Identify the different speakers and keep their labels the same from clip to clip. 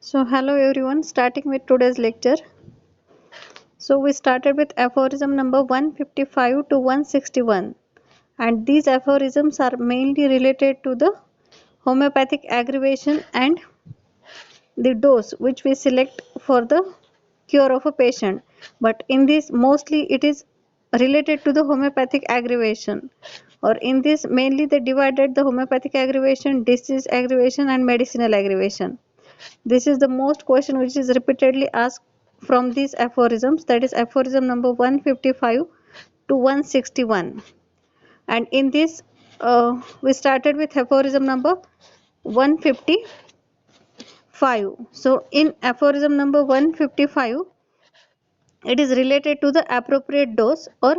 Speaker 1: So, hello everyone, starting with today's lecture. So, we started with aphorism number 155 to 161, and these aphorisms are mainly related to the homeopathic aggravation and the dose which we select for the cure of a patient. But in this, mostly it is related to the homeopathic aggravation, or in this, mainly they divided the homeopathic aggravation, disease aggravation, and medicinal aggravation. This is the most question which is repeatedly asked from these aphorisms, that is aphorism number 155 to 161. And in this, we started with aphorism number 155. So, in aphorism number 155, it is related to the appropriate dose, or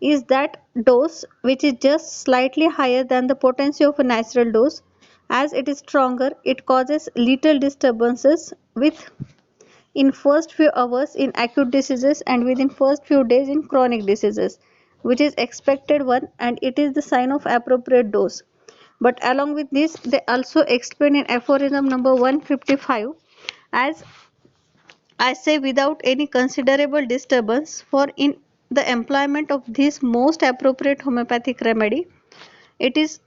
Speaker 1: is that dose which is just slightly higher than the potency of a natural dose. As it is stronger, it causes little disturbances with in first few hours in acute diseases and within first few days in chronic diseases, which is expected one, and it is the sign of appropriate dose. But along with this, they also explain in aphorism number 155, as I say, without any considerable disturbance, for in the employment of this most appropriate homeopathic remedy, it is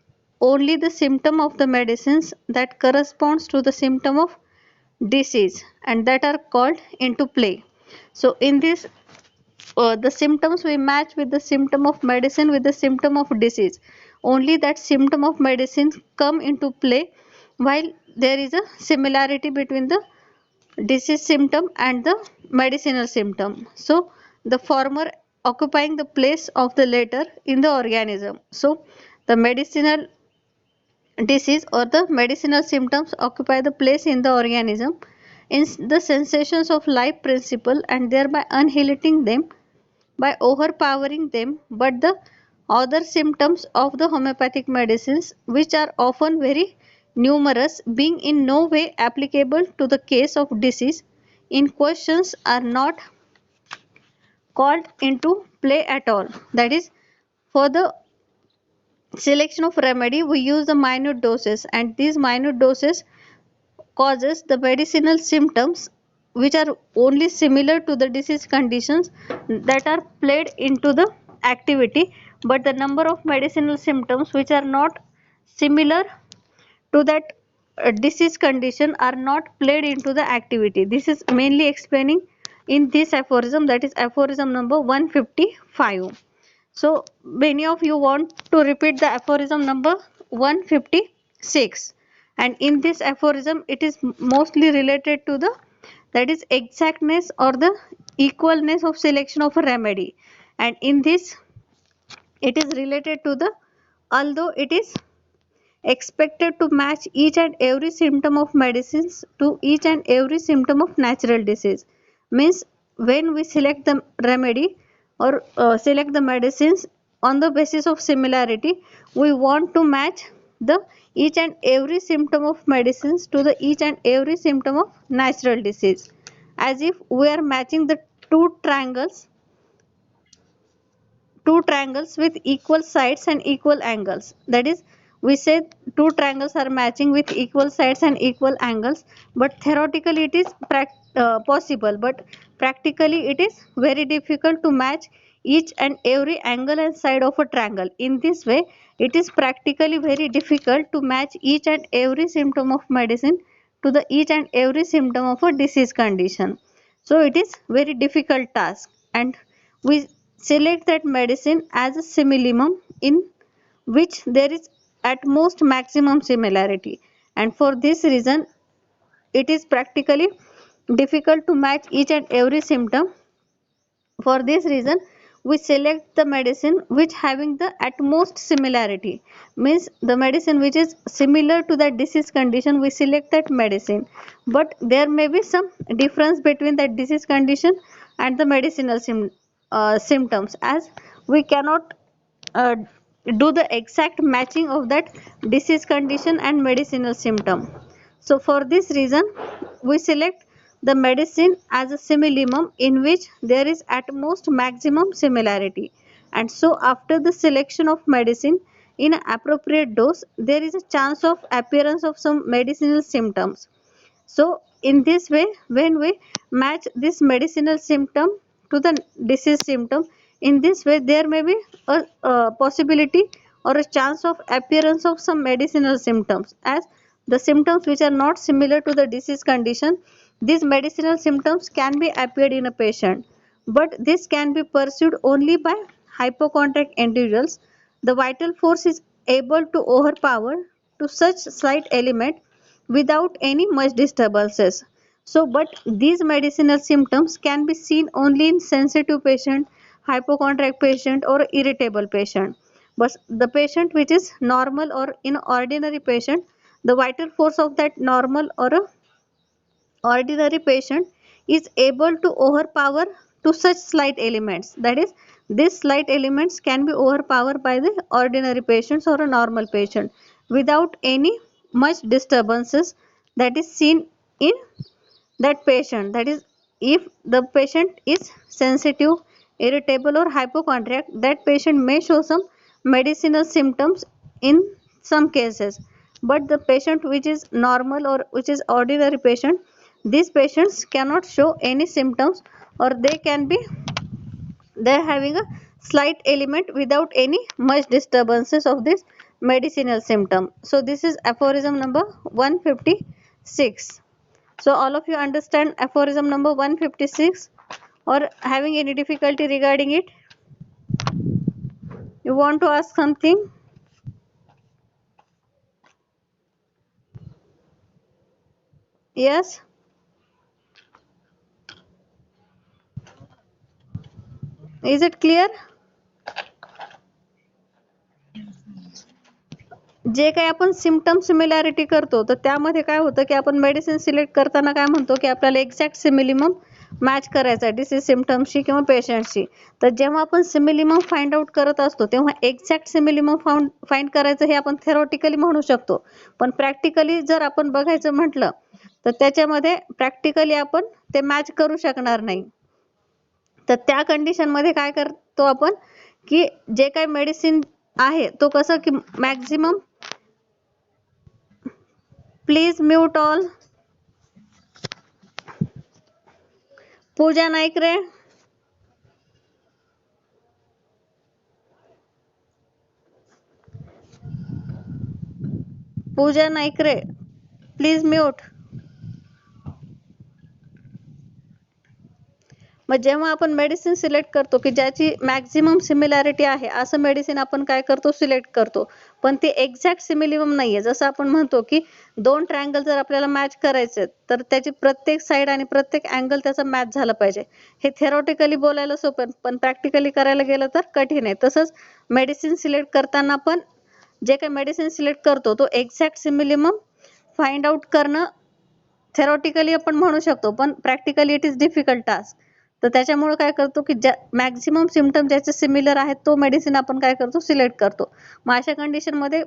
Speaker 1: only the symptom of the medicines that corresponds to the symptom of disease and that are called into play. So in this, the symptoms we match with the symptom of medicine with the symptom of disease. Only that symptom of medicine come into play while there is a similarity between the disease symptom and the medicinal symptom. So the former occupying the place of the latter in the organism. So the medicinal disease or the medicinal symptoms occupy the place in the organism in the sensations of life principle and thereby annihilating them by overpowering them. But the other symptoms of the homeopathic medicines, which are often very numerous, being in no way applicable to the case of disease in questions, are not called into play at all. That is, for the selection of remedy we use the minute doses, and these minute doses causes the medicinal symptoms which are only similar to the disease conditions that are played into the activity, but the number of medicinal symptoms which are not similar to that disease condition are not played into the activity. This is mainly explaining in this aphorism, that is aphorism number 155. So many of you want to repeat the aphorism number 156, and in this aphorism it is mostly related to the, that is exactness or the equalness of selection of a remedy, and in this it is related to the, although it is expected to match each and every symptom of medicines to each and every symptom of natural disease, means when we select the remedy or select the medicines on the basis of similarity, we want to match the each and every symptom of medicines to the each and every symptom of natural disease, as if we are matching the two triangles with equal sides and equal angles. That is, we say two triangles are matching with equal sides and equal angles, but theoretically it is possible, but practically it is very difficult to match each and every angle and side of a triangle. In this way, it is practically very difficult to match each and every symptom of medicine to the each and every symptom of a disease condition. So it is very difficult task, and we select that medicine as a simillimum in which there is at most maximum similarity, and for this reason it is practically difficult to match each and every symptom. For this reason we select the medicine which having the at most similarity, means the medicine which is similar to that disease condition, we select that medicine, but there may be some difference between that disease condition and the medicinal symptoms, as we cannot uh, do the exact matching of that disease condition and medicinal symptom. So for this reason we select the medicine as a simillimum in which there is at most maximum similarity, and so after the selection of medicine in an appropriate dose, there is a chance of appearance of some medicinal symptoms. So in this way, when we match this medicinal symptom to the disease symptom, in this way there may be a possibility or a chance of appearance of some medicinal symptoms, as the symptoms which are not similar to the disease condition, these medicinal symptoms can be appeared in a patient, but this can be pursued only by hypochondriac individuals. The vital force is able to overpower to such slight element without any much disturbances. So, but these medicinal symptoms can be seen only in sensitive patient, hypochondriac patient or irritable patient. But the patient which is normal or in ordinary patient, the vital force of that normal or a ordinary patient is able to overpower to such slight elements, that is these slight elements can be overpowered by the ordinary patients or a normal patient without any much disturbances that is seen in that patient. That is, if the patient is sensitive, irritable or hypochondriac, that patient may show some medicinal symptoms in some cases, but the patient which is normal or which is ordinary patient, these patients cannot show any symptoms, or they are having a slight element without any much disturbances of this medicinal symptom. So this is aphorism number 156. So all of you understand aphorism number 156, or having any difficulty regarding it? You want to ask something? Yes? Is it clear? जे काही आपण symptom similarity करतो, तर त्यामध्ये काय होतं की आपण medicine select करताना काय म्हणतो की आपल्याला एक्झॅक्ट सिमिलिमम मॅच करायचा आहे डिसीज सिम्पटमशी किंवा पेशंटशी. तर जेव्हा आपण सिमिलिमम फाइंड आउट करत असतो तेव्हा एक्झॅक्ट सिमिलिमम फाइंड करायचं हे आपण थेरॉटिकली म्हणू शकतो, पण प्रॅक्टिकली जर आपण बघायचं म्हटलं तर त्याच्यामध्ये प्रॅक्टिकली आपण ते मॅच करू शकणार नाही. तर त्या कंडिशनमध्ये काय करतो आपण की जे काही मेडिसिन आहे तो कसं की मॅक्झिमम, प्लीज म्यूट ऑल. पूजा नाईक रे, पूजा नाईक रे, प्लीज म्यूट. मग जेव्हा आपण मेडिसिन सिलेक्ट करतो की ज्याची मॅक्झिमम सिमिलॅरिटी आहे असं मेडिसिन आपण काय करतो सिलेक्ट करतो, पण ते एक्झॅक्ट सिमिलिमम नाहीये. जसं आपण म्हणतो की दोन ट्रायंगल जर आपल्याला मॅच करायचे तर त्याची प्रत्येक साइड आणि प्रत्येक अँगल त्याचा मॅच झाला पाहिजे. हे थेरॉटिकली बोलायला सोपं, पण प्रॅक्टिकली करायला गेलं तर कठीण आहे. तसंच मेडिसिन सिलेक्ट करताना पण जे काही मेडिसिन सिलेक्ट करतो तो एक्झॅक्ट सिमिलिमम फाइंड आउट करणं थेरॉटिकली आपण म्हणू शकतो, पण practically it is difficult task. तर त्याच्यामुळे काय करतो की ज्या मॅक्झिमम सिम्पटम ज्याचे सिमिलर आहेत तो मेडिसिन आपण काय करतो सिलेक्ट करतो. मग अशा कंडिशनमध्ये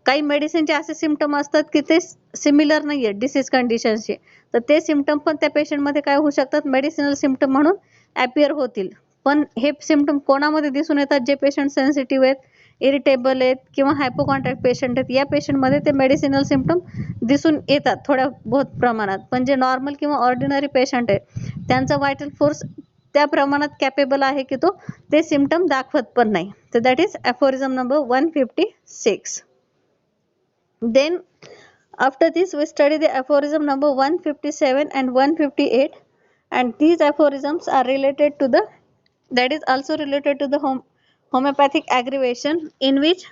Speaker 1: काही मेडिसिनचे असे सिम्पटम असतात की ते सिमिलर नाहीये डिसीज कंडिशनशी, तर ते सिम्पटम पण त्या पेशंटमध्ये काय होऊ शकतात मेडिसिनल सिम्पटम म्हणून ॲपियर होतील. पण हे सिम्पटम कोणामध्ये दिसून येतात? जे पेशंट सेन्सिटिव्ह आहेत, इरिटेबल आहेत किंवा हायपोकॉन्ट्रॅक्ट पेशंट आहेत, या पेशंटमध्ये ते मेडिसिनल सिम्पटम दिसून येतात थोड्या बहुत प्रमाणात. पण जे नॉर्मल किंवा ऑर्डिनरी पेशंट आहे त्यांचा व्हायटल फोर्स त्या प्रमाणात कॅपेबल आहे की तो ते सिम्पटम दाखवत पण नाही. तर that is aphorism number 156. Then after this we study the aphorism number 157 and 158, and these aphorisms are related to the, that is also related to the homeopathic aggravation, in which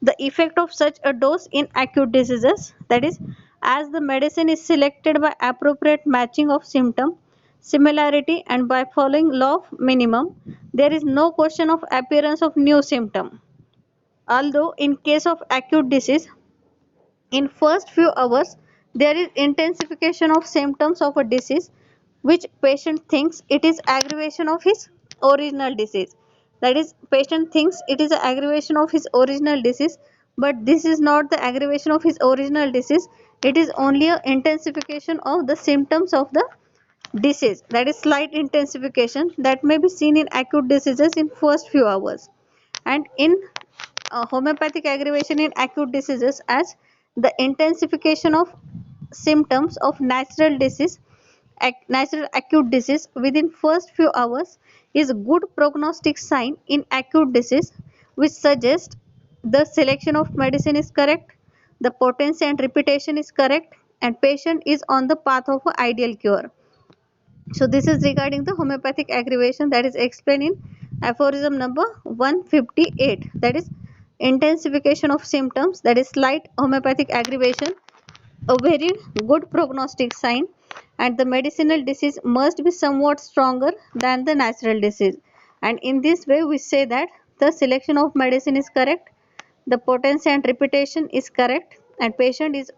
Speaker 1: the effect of such a dose in acute diseases, that is, as the medicine is selected by appropriate matching of symptom similarity and by following law of minimum, there is no question of appearance of new symptom. Although in case of acute disease, in first few hours there is intensification of symptoms of a disease which patient thinks it is aggravation of his original disease. That is, patient thinks it is an aggravation of his original disease, but this is not the aggravation of his original disease. It is only a intensification of the symptoms of the disease, that is slight intensification that may be seen in acute diseases in first few hours. And in homeopathic aggravation in acute diseases, as the intensification of symptoms of natural acute disease within first few hours is a good prognostic sign in acute disease, which suggests the selection of medicine is correct, the potency and repetition is correct, and patient is on the path of an ideal cure. So this is regarding the homeopathic aggravation, that is explained in aphorism number 158, that is intensification of symptoms, that is slight homeopathic aggravation, a very good prognostic sign, and the medicinal disease must be somewhat stronger than the natural disease. And in this way we say that the selection of medicine is correct, the potency and repetition is correct, and patient is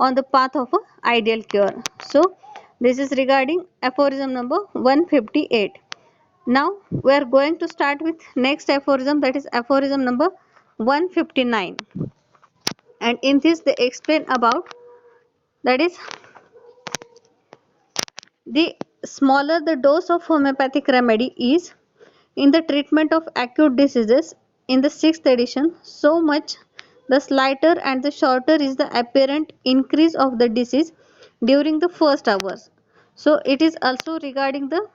Speaker 1: on the path of a ideal cure. So this is regarding aphorism number 158. Now we are going to start with next aphorism, that is aphorism number 159, and in this they explain about, that is, the smaller the dose of homeopathic remedy is in the treatment of acute diseases in the sixth edition, so much the slighter and the shorter is the apparent increase of the disease during the first hours. So it is also regarding the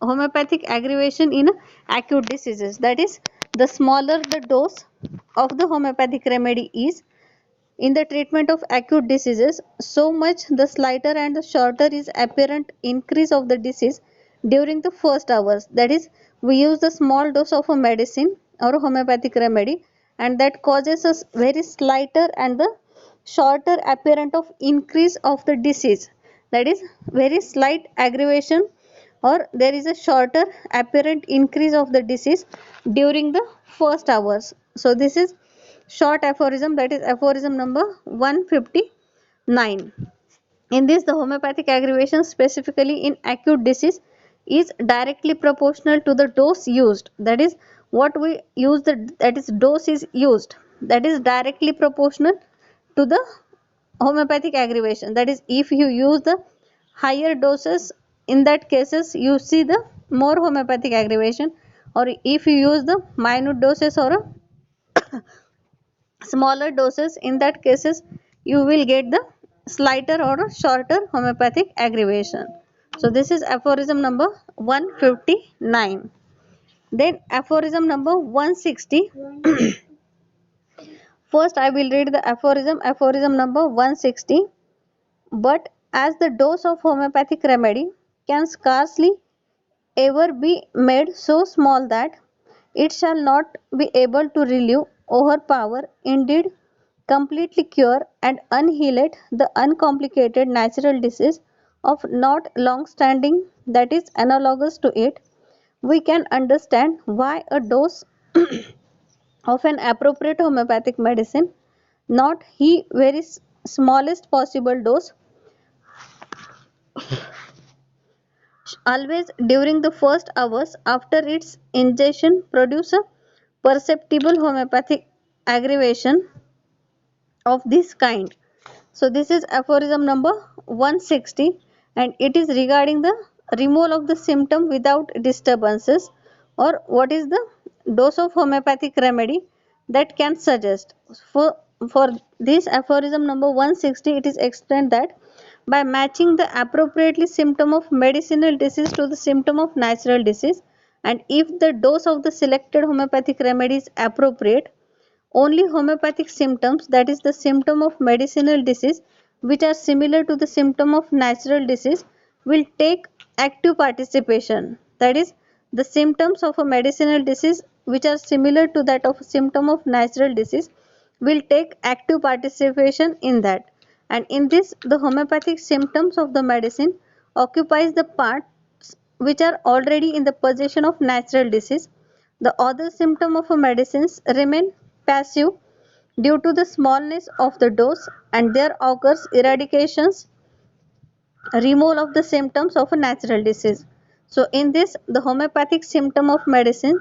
Speaker 1: homeopathic aggravation in acute diseases, that is, the smaller the dose of the homeopathic remedy is in the treatment of acute diseases, so much the slighter and the shorter is apparent increase of the disease during the first hours. That is, we use the small dose of a medicine or a homeopathic remedy, and that causes a very slighter and the shorter apparent of increase of the disease. That is, very slight aggravation, or there is a shorter apparent increase of the disease during the first hours. So this is short aphorism, that is aphorism number 159. In this, the homeopathic aggravation specifically in acute disease is directly proportional to the dose used. That is, what we use, that is dose is used, that is directly proportional to the homeopathic aggravation. That is, if you use the higher doses, in that cases you see the more homeopathic aggravation, or if you use the minute doses or a smaller doses, in that cases you will get the slighter or shorter homeopathic aggravation. So this is aphorism number 159. Then aphorism number 160. First I will read the aphorism number 160. But as the dose of homeopathic remedy can scarcely ever be made so small that it shall not be able to relieve, overpower, indeed completely cure and annihilate the uncomplicated natural disease of not long standing that is analogous to it, we can understand why a dose of an appropriate homeopathic medicine, not he very smallest possible dose, always during the first hours after its ingestion produce a perceptible homeopathic aggravation of this kind. So this is aphorism number 160, and it is regarding the removal of the symptom without disturbances, or what is the dose of homeopathic remedy that can suggest. For this aphorism number 160, it is explained that by matching the appropriately symptom of medicinal disease to the symptom of natural disease, and if the dose of the selected homeopathic remedy is appropriate, only homeopathic symptoms, that is the symptom of medicinal disease which are similar to the symptom of natural disease, will take active participation. That is, the symptoms of a medicinal disease which are similar to that of a symptom of natural disease will take active participation in that. And in this, the homeopathic symptoms of the medicine occupies the parts which are already in the possession of natural disease. The other symptom of a medicines remain passive due to the smallness of the dose, and there occurs eradications, removal of the symptoms of a natural disease. So in this, the homeopathic symptom of medicine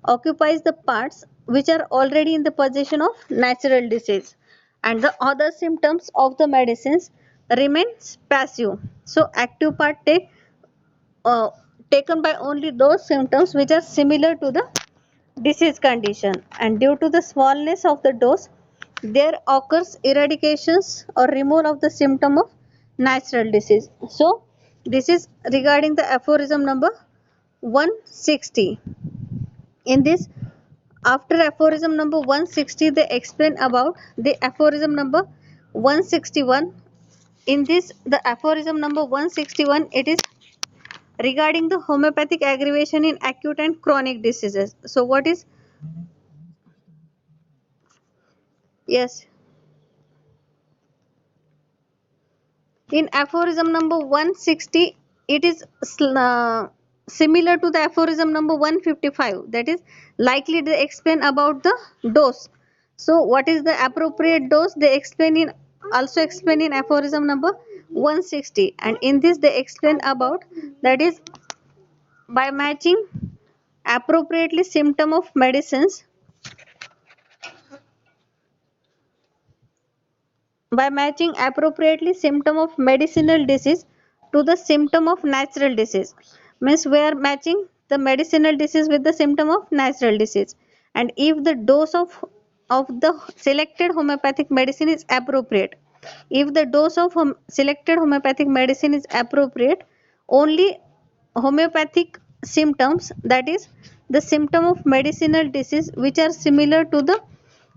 Speaker 1: occupies the parts which are already in the possession of natural disease, and the other symptoms of the medicines remains passive. So active part uh, taken by only those symptoms which are similar to the disease condition, and due to the smallness of the dose there occurs eradications or removal of the symptom of natural disease. So this is regarding the aphorism number 160. In this, after aphorism number 160, they explain about the aphorism number 161. In this, the aphorism number 161, it is regarding the homeopathic aggravation in acute and chronic diseases. So what is, yes, in aphorism number 160, it is similar to the aphorism number 155, that is likely they explain about the dose. So what is the appropriate dose, they explain in, also explain in aphorism number 160, and in this they explain about, that is by matching appropriately symptom of medicines, by matching appropriately symptom of medicinal disease to the symptom of natural disease, means we are matching the medicinal disease with the symptom of natural disease. And if the dose of the selected homeopathic medicine is appropriate, if the dose of selected homeopathic medicine is appropriate, only homeopathic symptoms, that is the symptom of medicinal disease which are similar to the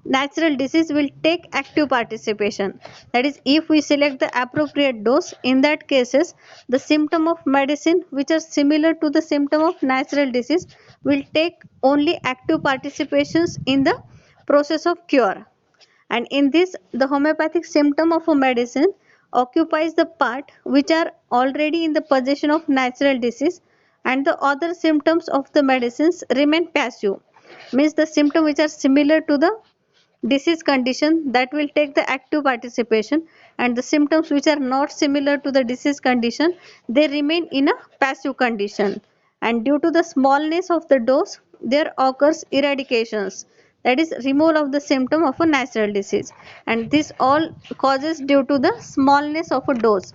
Speaker 1: natural disease, will take active participation. That is, if we select the appropriate dose, in that cases the symptom of medicine which are similar to the symptom of natural disease will take only active participations in the process of cure. And in this, the homeopathic symptom of a medicine occupies the part which are already in the possession of natural disease, and the other symptoms of the medicines remain passive, means the symptom which are similar to the disease condition, that will take the active participation, and the symptoms which are not similar to the disease condition, they remain in a passive condition. And due to the smallness of the dose, there occurs eradications, that is removal of the symptom of a natural disease, and this all causes due to the smallness of a dose.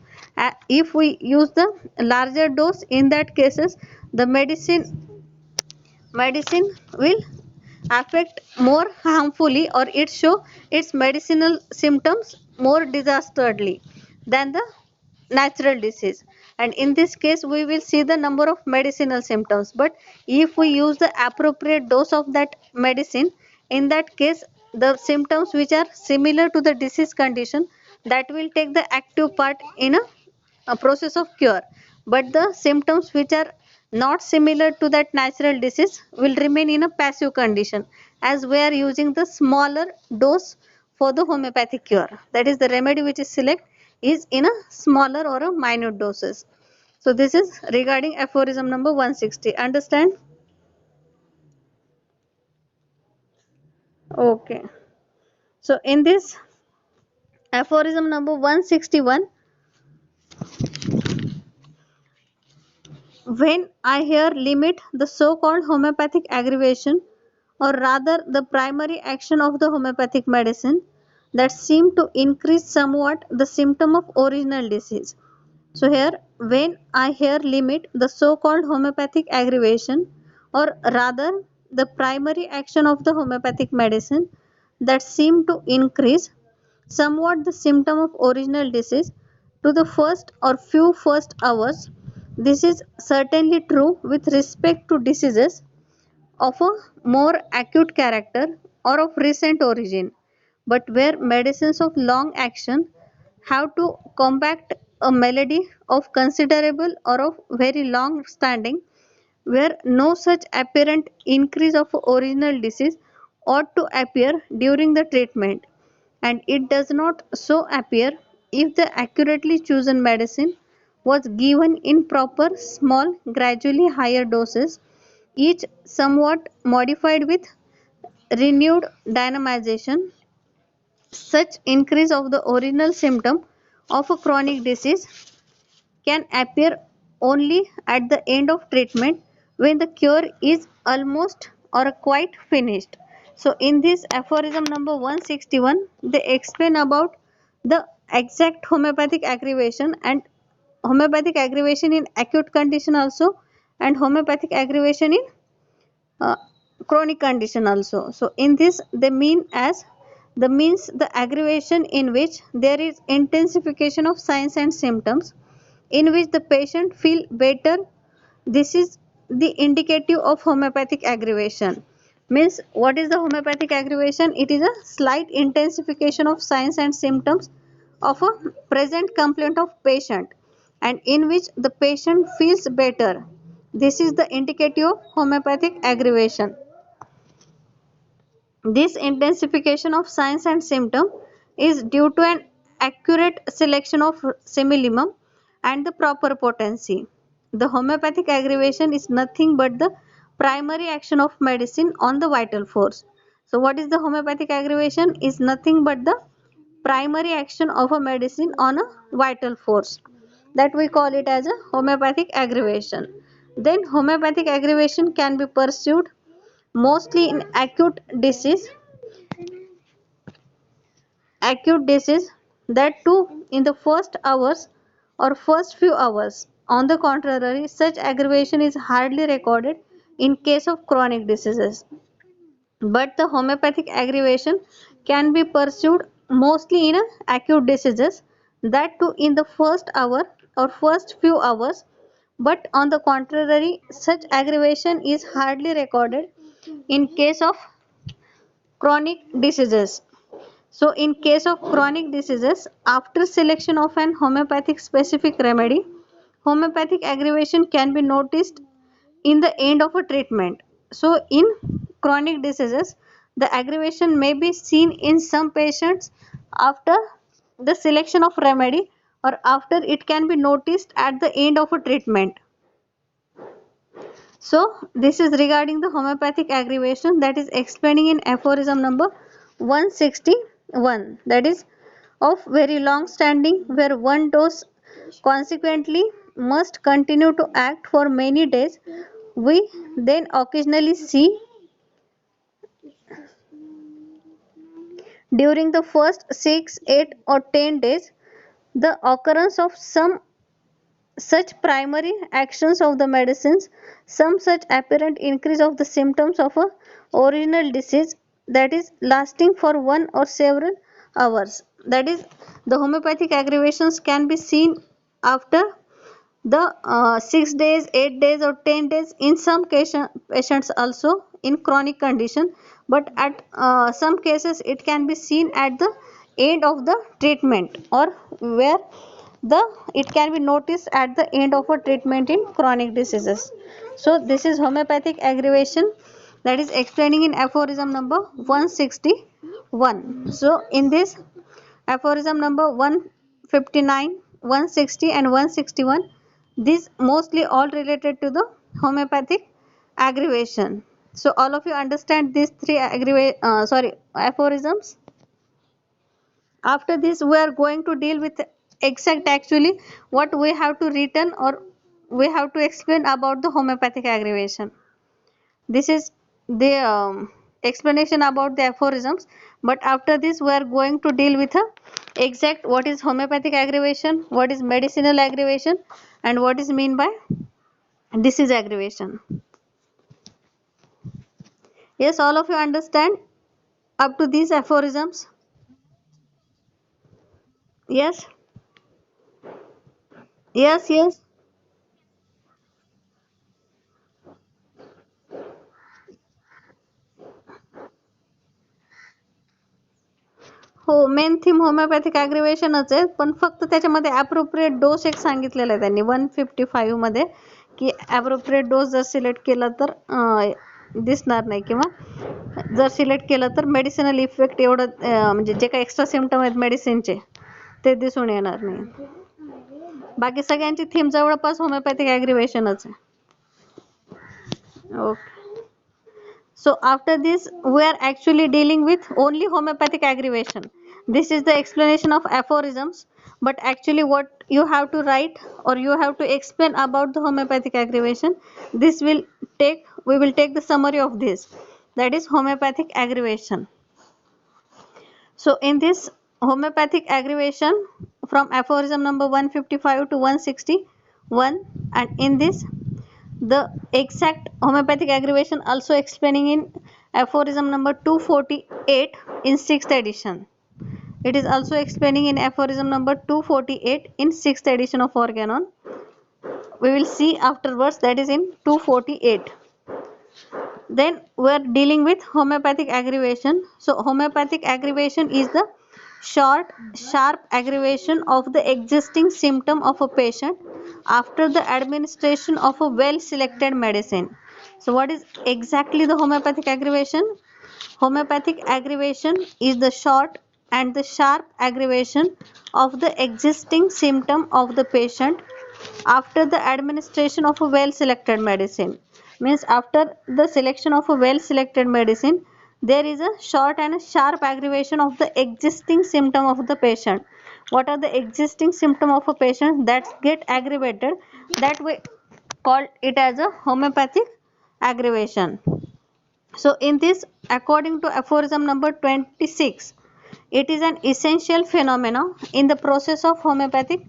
Speaker 1: If we use the larger dose, in that cases the medicine will affect more harmfully, or it show its medicinal symptoms more disastrously than the natural disease. And in this case we will see the number of medicinal symptoms, but if we use the appropriate dose of that medicine, in that case the symptoms which are similar to the disease condition, that will take the active part in a process of cure, but the symptoms which are not similar to that natural disease will remain in a passive condition, as we are using the smaller dose for the homeopathic cure, that is the remedy which is select is in a smaller or a minute doses. So this is regarding aphorism number 160, understand? Okay, so in this aphorism number 161, when I here limit the so-called homeopathic aggravation, or rather the primary action of the homeopathic medicine, that seem to increase somewhat the symptom of original disease. So here, when I here limit the so-called homeopathic aggravation, or rather the primary action of the homeopathic medicine, that seem to increase somewhat the symptom of original disease to the first or few first hours. This is certainly true with respect to diseases of a more acute character or of recent origin, but where medicines of long action have to combat a malady of considerable or of very long standing, where no such apparent increase of original disease ought to appear during the treatment, and it does not so appear if the accurately chosen medicine was given in proper small gradually higher doses, each somewhat modified with renewed dynamization. Such increase of the original symptom of a chronic disease can appear only at the end of treatment, when the cure is almost or quite finished. So in this aphorism number 161, they explain about the exact homeopathic aggravation, and homeopathic aggravation in acute condition also, and homeopathic aggravation in uh, chronic condition also. So in this they mean as The means the aggravation in which there is intensification of signs and symptoms in which the patient feel better. This is the indicative of homeopathic aggravation. Means what is the homeopathic aggravation? It is a slight intensification of signs and symptoms of a present complaint of patient and in which the patient feels better. This is the indicative of homeopathic aggravation. This intensification of signs and symptom is due to an accurate selection of simillimum and the proper potency. The homeopathic aggravation is nothing but the primary action of medicine on the vital force. So what is the homeopathic aggravation? Is nothing but the primary action of a medicine on a vital force. That we call it as a homeopathic aggravation. Then homeopathic aggravation can be pursued mostly in acute disease, that too in the first hours or first few hours. On the contrary, such aggravation is hardly recorded in case of chronic diseases. But the homeopathic aggravation can be pursued mostly in acute diseases, that too in the first hour or first few hours. But on the contrary, such aggravation is hardly recorded in case of chronic diseases. So in case of chronic diseases, after selection of an homeopathic specific remedy, homeopathic aggravation can be noticed in the end of a treatment. So in chronic diseases, the aggravation may be seen in some patients after the selection of remedy or after it can be noticed at the end of a treatment. So this is regarding the homeopathic aggravation, that is explaining in aphorism number 161, that is of very long standing where one dose consequently must continue to act for many days. We then occasionally see during the first 6, 8 or 10 days the occurrence of some such primary actions of the medicines, some such apparent increase of the symptoms of a original disease, that is lasting for one or several hours. That is, the homeopathic aggravations can be seen after the 6 days, 8 days or 10 days in some patients also in chronic condition, but at some cases it can be seen at the end of the treatment or where the it can be noticed at the end of a treatment in chronic diseases. So this is homeopathic aggravation, that is explaining in aphorism number 161. So in this aphorism number 159, 160 and 161, these mostly all related to the homeopathic aggravation. So all of you understand these three aphorisms. After this we are going to deal with exact actually what we have to written or we have to explain about the homeopathic aggravation. This is the explanation about the aphorisms, but after this we are going to deal with a exact what is homeopathic aggravation, what is medicinal aggravation, and what is mean by disease aggravation. Yes, all of you understand up to these aphorisms? Yes, yes. हो, main theme homeopathic ॲग्रिवेशनच आहे, पण फक्त त्याच्यामध्ये appropriate डोस एक सांगितलेला आहे त्यांनी 155 मध्ये, की ॲप्रोप्रिएट डोस जर सिलेक्ट केला तर दिसणार नाही, किंवा जर सिलेक्ट केलं तर मेडिसिनल इफेक्ट एवढं म्हणजे जे काही एक्स्ट्रा सिम्पटम आहेत मेडिसिनचे ते दिसून येणार नाही. बाकी सगळ्यांची थीम जवळपास होमिओपॅथिक ॲग्रिवेशनच आहे. Okay. So after this we are actually dealing with only homeopathic aggravation. This is the explanation of aphorisms, but actually what you have to write or you have to explain about the homeopathic aggravation, this will we will take the summary of this, that is homeopathic aggravation. So in this homeopathic aggravation from aphorism number 155 to 161, and in this the exact homeopathic aggravation also explaining in aphorism number 248 in 6th edition. It is also explaining in aphorism number 248 in 6th edition of Organon. We will see afterwards, that is in 248. Then we are dealing with homeopathic aggravation. So homeopathic aggravation is the short sharp aggravation of the existing symptom of a patient after the administration of a well selected medicine. So what is exactly the homeopathic aggravation? Homeopathic aggravation is the short and the sharp aggravation of the existing symptom of the patient after the administration of a well selected medicine. Means after the selection of a well selected medicine, there is a short and a sharp aggravation of the existing symptom of the patient. What are the existing symptom of a patient that get aggravated? That we call it as a homeopathic aggravation. So in this, according to aphorism number 26, it is an essential phenomenon in the process of homeopathic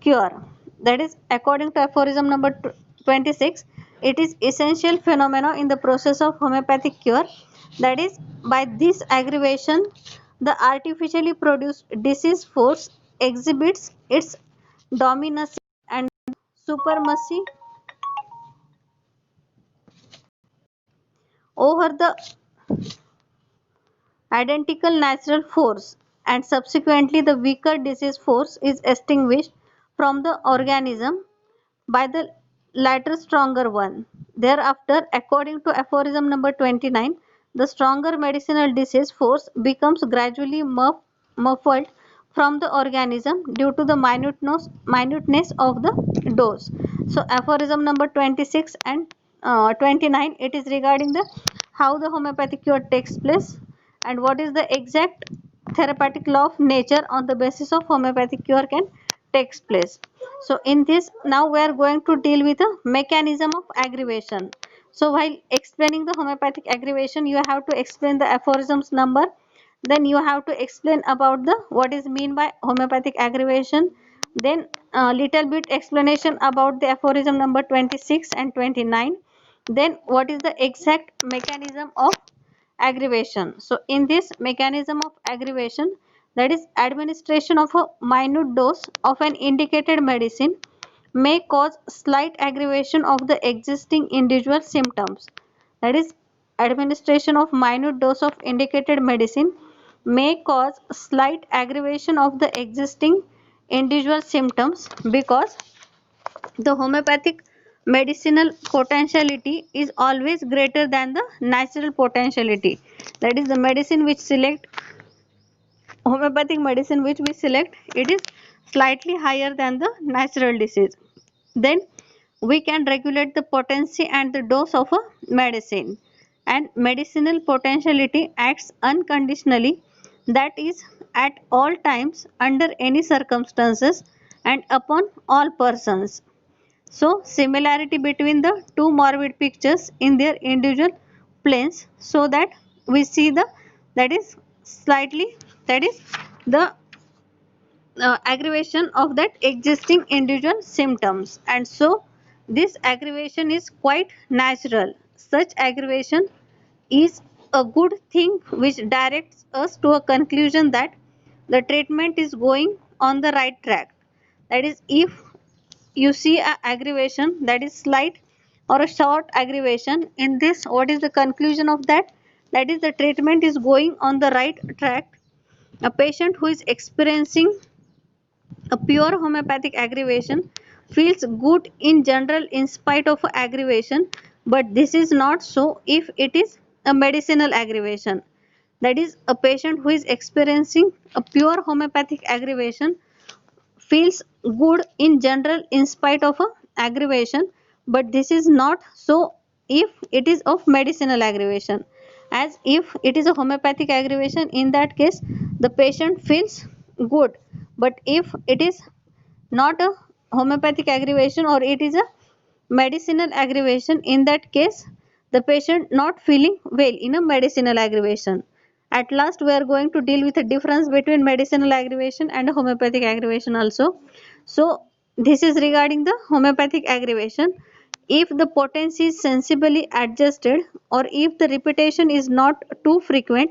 Speaker 1: cure. That is, according to aphorism number 26, it is essential phenomenon in the process of homeopathic cure. That is, by this aggravation, the artificially produced disease force exhibits its dominancy and supremacy over the identical natural force, and subsequently the weaker disease force is extinguished from the organism by the latter stronger one. Thereafter, according to aphorism number 29, the stronger medicinal disease force becomes gradually muffled from the organism due to the minuteness of the dose. So aphorism number 26 and 29, it is regarding the how the homeopathic cure takes place and what is the exact therapeutic law of nature on the basis of homeopathic cure can takes place. So in this, now we are going to deal with the mechanism of aggravation. So while explaining the homeopathic aggravation, you have to explain the aphorisms number, then you have to explain about the what is mean by homeopathic aggravation, then a little bit explanation about the aphorism number 26 and 29, then what is the exact mechanism of aggravation. So in this mechanism of aggravation, that is administration of a minute dose of an indicated medicine may cause slight aggravation of the existing individual symptoms. That is, administration of minute dose of indicated medicine may cause slight aggravation of the existing individual symptoms because the homeopathic medicinal potentiality is always greater than the natural potentiality. That is, the medicine which select homeopathic medicine which we select, it is slightly higher than the natural disease. Then we can regulate the potency and the dose of a medicine, and medicinal potentiality acts unconditionally, that is at all times, under any circumstances, and upon all persons. So similarity between the two morbid pictures in their individual planes, so that we see the, that is slightly, that is the aggravation of that existing individual symptoms, and so this aggravation is quite natural. Such aggravation is a good thing which directs us to a conclusion that the treatment is going on the right track. That is, if you see a aggravation that is slight or a short aggravation, in this what is the conclusion of that? That is, the treatment is going on the right track. A patient who is experiencing a pure homeopathic aggravation feels good in general in spite of aggravation, but this is not so if it is a medicinal aggravation. That is, a patient who is experiencing a pure homeopathic aggravation feels good in general in spite of a aggravation, but this is not so if it is of medicinal aggravation. As if it is a homeopathic aggravation, in that case the patient feels good, but if it is not a homeopathic aggravation or it is a medicinal aggravation, in that case the patient not feeling well in a medicinal aggravation. At last we are going to deal with the difference between medicinal aggravation and homeopathic aggravation also. So this is regarding the homeopathic aggravation. If the potency is sensibly adjusted or if the repetition is not too frequent,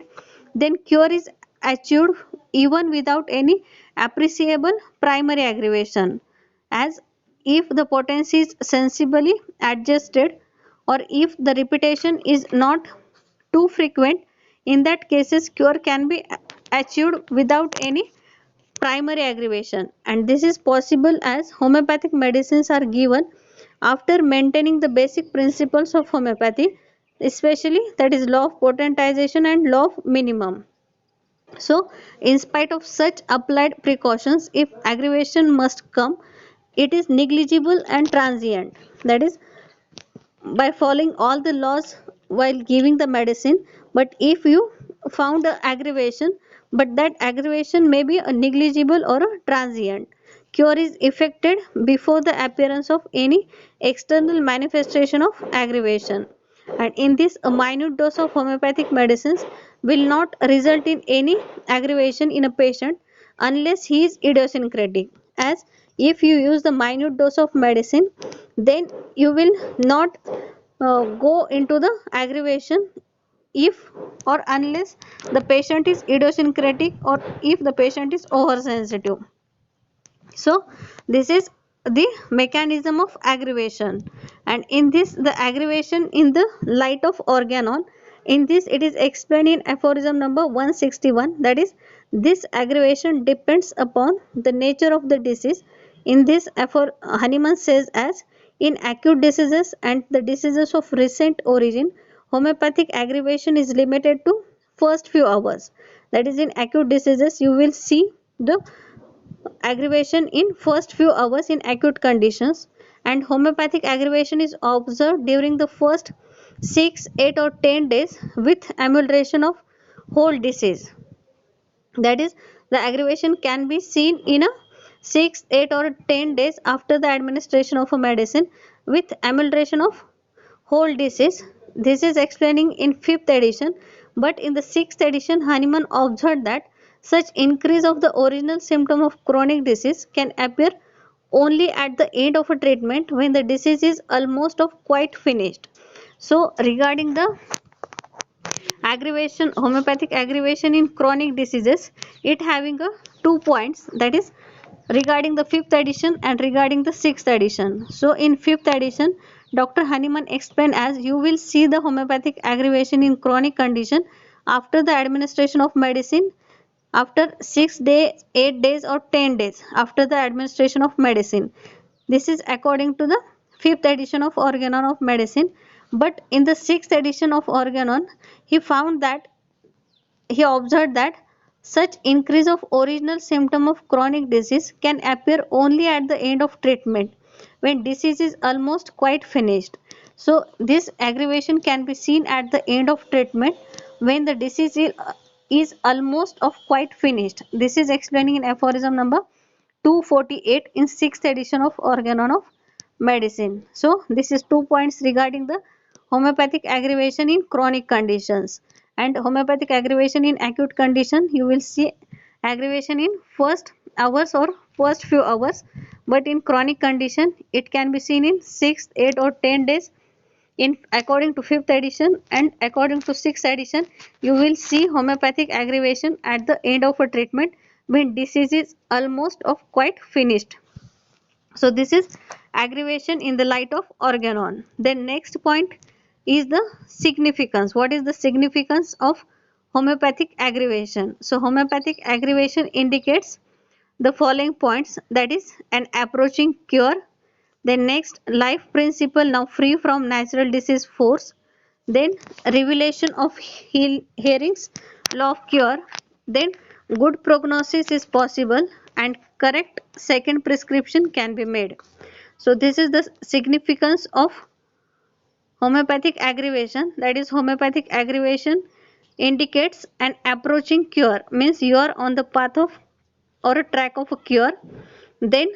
Speaker 1: then cure is achieved even without any appreciable primary aggravation, as if the potency is sensibly adjusted or if the repetition is not too frequent. In that cases cure can be achieved without any primary aggravation, and this is possible as homeopathic medicines are given after maintaining the basic principles of homeopathy, especially that is law of potentization and law of minimum. So in spite of such applied precautions, if aggravation must come, it is negligible and transient, that is by following all the laws while giving the medicine. But if you found a aggravation, but that aggravation may be a negligible or a transient, cure is effected before the appearance of any external manifestation of aggravation. And in this, a minute dose of homeopathic medicines will not result in any aggravation in a patient unless he is idiosyncratic, as if you use the minute dose of medicine, then you will not go into the aggravation if or unless the patient is idiosyncratic or if the patient is oversensitive. So this is the mechanism of aggravation, and in this the aggravation in the light of organon, in this it is explained in aphorism number 161, that is this aggravation depends upon the nature of the disease. In this Hahnemann says as in acute diseases and the diseases of recent origin, homeopathic aggravation is limited to first few hours. That is, in acute diseases you will see the aggravation in first few hours in acute conditions, and homeopathic aggravation is observed during the first 6, 8 or 10 days with amelioration of whole disease. That is, the aggravation can be seen in a 6, 8 or 10 days after the administration of a medicine with amelioration of whole disease. This is explaining in 5th edition, but in the 6th edition Hahnemann observed that such increase of the original symptom of chronic disease can appear only at the end of a treatment when the disease is almost of quite finished. So regarding the aggravation, homeopathic aggravation in chronic diseases, it having a 2 points, that is regarding the 5th edition and regarding the 6th edition. So in 5th edition Dr. Hahnemann explained as you will see the homeopathic aggravation in chronic condition after the administration of medicine after 6 days, 8 days or 10 days after the administration of medicine. This is according to the 5th edition of Organon of Medicine. But in the 6th edition of Organon, he found that he observed that such increase of original symptom of chronic disease can appear only at the end of treatment when disease is almost quite finished. So this aggravation can be seen at the end of treatment when the disease is almost of quite finished. This is explaining in aphorism number 248 in 6th edition of Organon of Medicine. So this is 2 points regarding the homeopathic aggravation in chronic conditions. And homeopathic aggravation in acute condition, you will see aggravation in first hours or first few hours, but in chronic condition it can be seen in 6, 8 or 10 days in according to 5th edition. And according to 6th edition you will see homeopathic aggravation at the end of a treatment when disease is almost of quite finished. So this is aggravation in the light of organon. Then next point is the significance. What is the significance of homeopathic aggravation? So homeopathic aggravation indicates the following points, that is an approaching cure, then next life principle now free from natural disease force, then revelation of hearings law of cure, then good prognosis is possible and correct second prescription can be made. So this is the significance of homeopathic aggravation, that is homeopathic aggravation indicates an approaching cure, means you are on the path of or a track of a cure. Then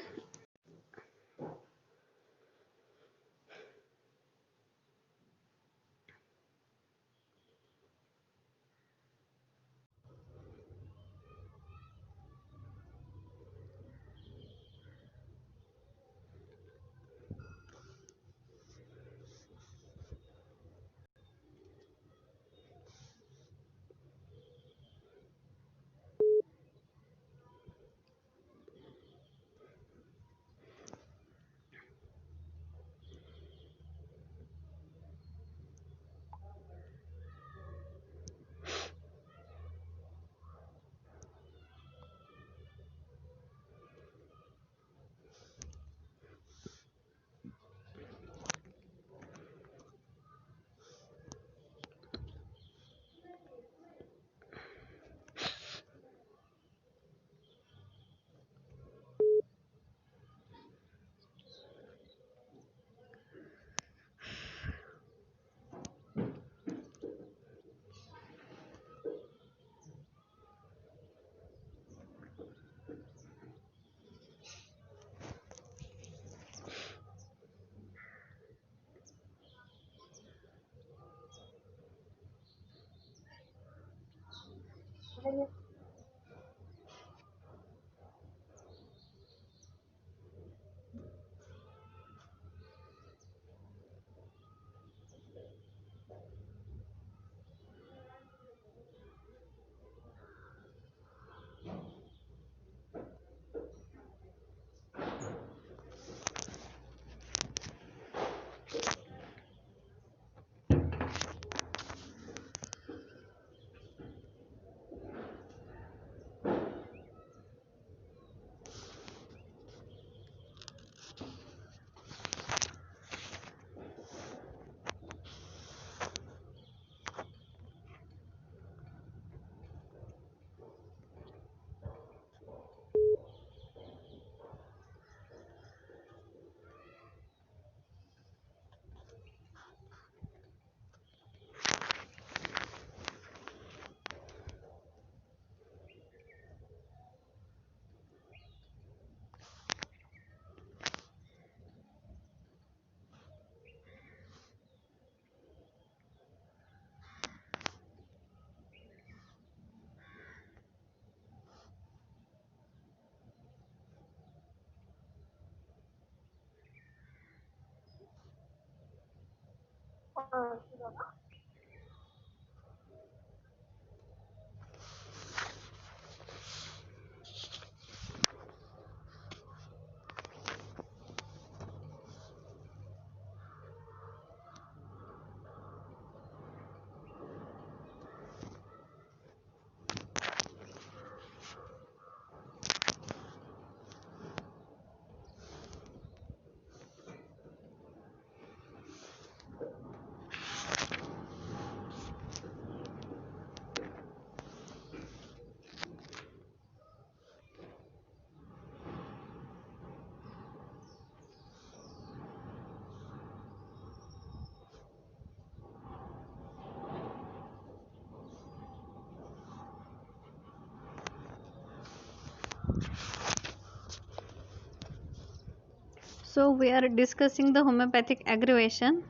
Speaker 1: So we are discussing the homeopathic aggravation.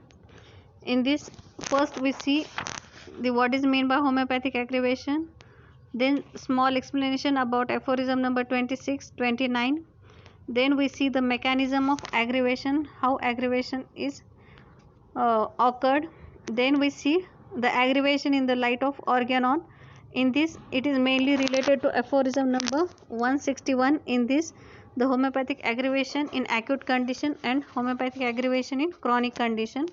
Speaker 1: In this, first we see the what is meant by homeopathic aggravation, then small explanation about aphorism number 26, 29. Then we see the mechanism of aggravation, how aggravation is occurred. Then we see the aggravation in the light of organon. In this, it is mainly related to aphorism number 161. In this, the homeopathic aggravation in acute condition and homeopathic aggravation in chronic condition.